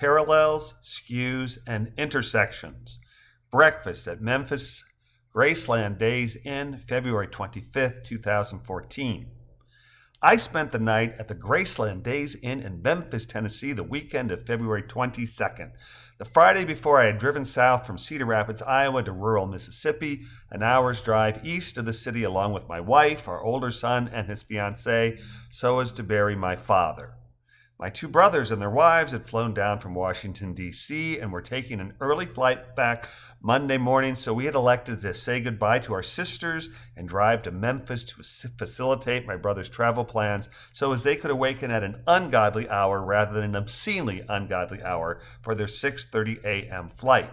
Parallels, Skews, and Intersections. Breakfast at Memphis, Graceland Days Inn, February 25th, 2014. I spent the night at the Graceland Days Inn in Memphis, Tennessee, the weekend of February 22nd, the Friday before I had driven south from Cedar Rapids, Iowa to rural Mississippi, an hour's drive east of the city along with my wife, our older son, and his fiancée, so as to bury my father. My two brothers and their wives had flown down from Washington, D.C., and were taking an early flight back Monday morning, so we had elected to say goodbye to our sisters and drive to Memphis to facilitate my brother's travel plans so as they could awaken at an ungodly hour rather than an obscenely ungodly hour for their 6:30 a.m. flight.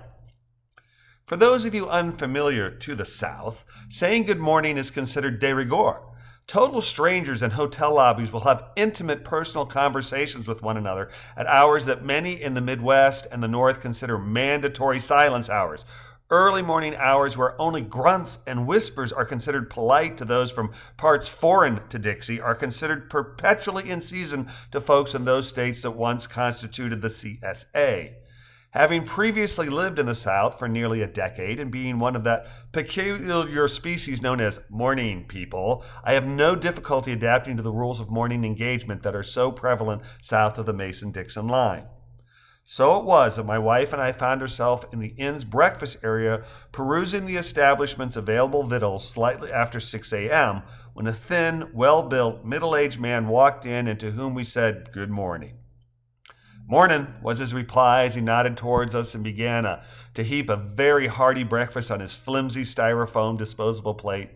For those of you unfamiliar to the South, saying good morning is considered de rigueur. Total strangers in hotel lobbies will have intimate personal conversations with one another at hours that many in the Midwest and the North consider mandatory silence hours. Early morning hours where only grunts and whispers are considered polite to those from parts foreign to Dixie are considered perpetually in season to folks in those states that once constituted the CSA. Having previously lived in the South for nearly a decade and being one of that peculiar species known as morning people, I have no difficulty adapting to the rules of morning engagement that are so prevalent south of the Mason-Dixon line. So it was that my wife and I found ourselves in the inn's breakfast area perusing the establishment's available victuals slightly after 6 a.m. when a thin, well-built, middle-aged man walked in and to whom we said good morning. "Mornin'," was his reply as he nodded towards us and began to heap a very hearty breakfast on his flimsy styrofoam disposable plate.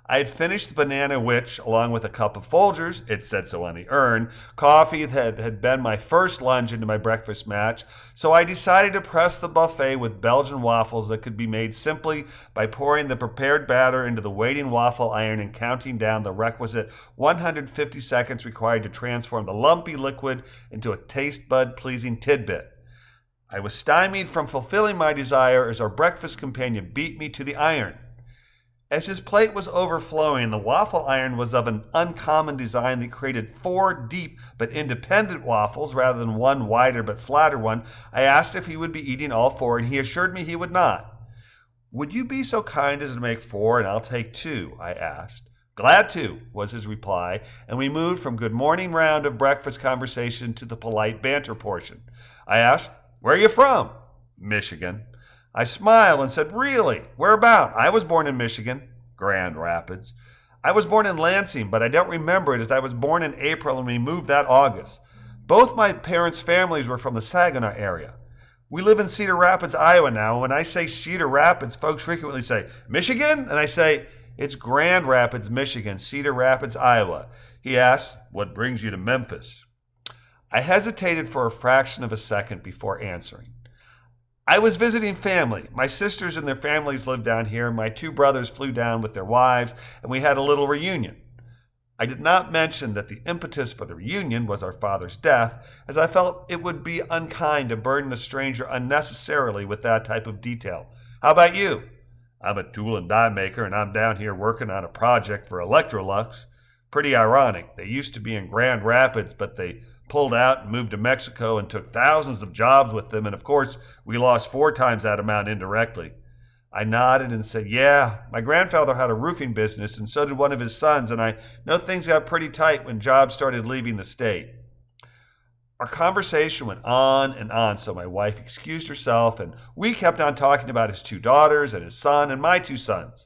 I had finished the banana which, along with a cup of Folgers, it said so on the urn, coffee that had been my first lunge into my breakfast match, so I decided to press the buffet with Belgian waffles that could be made simply by pouring the prepared batter into the waiting waffle iron and counting down the requisite 150 seconds required to transform the lumpy liquid into a taste bud-pleasing tidbit. I was stymied from fulfilling my desire as our breakfast companion beat me to the iron. As his plate was overflowing, the waffle iron was of an uncommon design that created 4 deep but independent waffles rather than one wider but flatter one. I asked if he would be eating all 4, and he assured me he would not. "Would you be so kind as to make 4, and I'll take 2, I asked. "Glad to," was his reply, and we moved from good morning round of breakfast conversation to the polite banter portion. I asked, "Where are you from?" "Michigan." I smiled and said, "Really? Whereabout? I was born in Michigan." "Grand Rapids." "I was born in Lansing, but I don't remember it as I was born in April and we moved that August. Both my parents' families were from the Saginaw area. We live in Cedar Rapids, Iowa now, and when I say Cedar Rapids, folks frequently say, 'Michigan?' And I say, 'It's Grand Rapids, Michigan, Cedar Rapids, Iowa.'" He asked, "What brings you to Memphis?" I hesitated for a fraction of a second before answering. "I was visiting family. My sisters and their families lived down here, and my 2 brothers flew down with their wives, and we had a little reunion." I did not mention that the impetus for the reunion was our father's death, as I felt it would be unkind to burden a stranger unnecessarily with that type of detail. "How about you?" "I'm a tool and die maker, and I'm down here working on a project for Electrolux." Pretty ironic. They used to be in Grand Rapids, but they pulled out and moved to Mexico and took thousands of jobs with them, and of course, we lost 4 times that amount indirectly. I nodded and said, "Yeah, my grandfather had a roofing business, and so did one of his sons, and I know things got pretty tight when jobs started leaving the state." Our conversation went on and on, so my wife excused herself, and we kept on talking about his 2 daughters and his son and my 2 sons.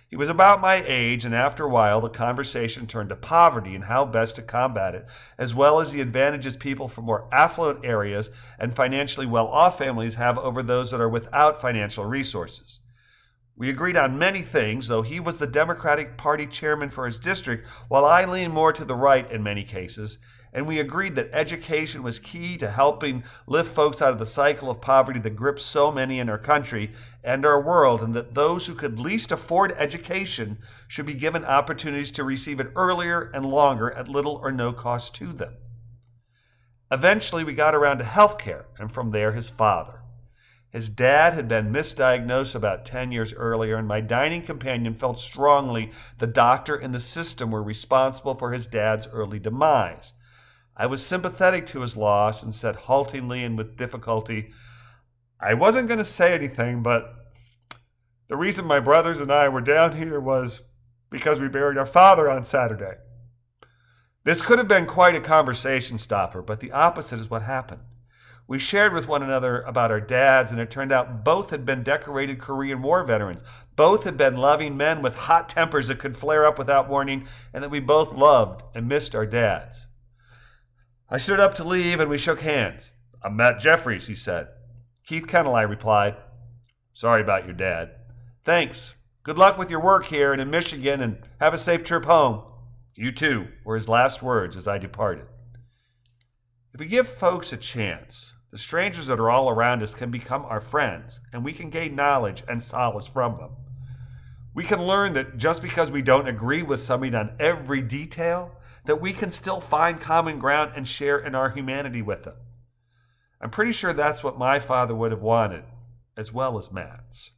He was about my age, and after a while the conversation turned to poverty and how best to combat it, as well as the advantages people from more affluent areas and financially well-off families have over those that are without financial resources. We agreed on many things, though he was the Democratic Party chairman for his district, while I leaned more to the right in many cases, and we agreed that education was key to helping lift folks out of the cycle of poverty that grips so many in our country and our world, and that those who could least afford education should be given opportunities to receive it earlier and longer at little or no cost to them. Eventually, we got around to health care, and from there, his father. His dad had been misdiagnosed about 10 years earlier, and my dining companion felt strongly the doctor and the system were responsible for his dad's early demise. I was sympathetic to his loss and said haltingly and with difficulty, I wasn't going to say anything, but the reason my brothers and I were down here was because we buried our father on Saturday. This could have been quite a conversation stopper, but the opposite is what happened. We shared with one another about our dads, and it turned out both had been decorated Korean War veterans. Both had been loving men with hot tempers that could flare up without warning, and that we both loved and missed our dads. I stood up to leave, and we shook hands. I'm Matt Jeffries, he said. Keith Kennel, I replied. Sorry about your dad. Thanks. Good luck with your work here and in Michigan, and have a safe trip home. You too, were his last words as I departed. If we give folks a chance, the strangers that are all around us can become our friends, and we can gain knowledge and solace from them. We can learn that just because we don't agree with somebody on every detail, that we can still find common ground and share in our humanity with them. I'm pretty sure that's what my father would have wanted, as well as Matt's.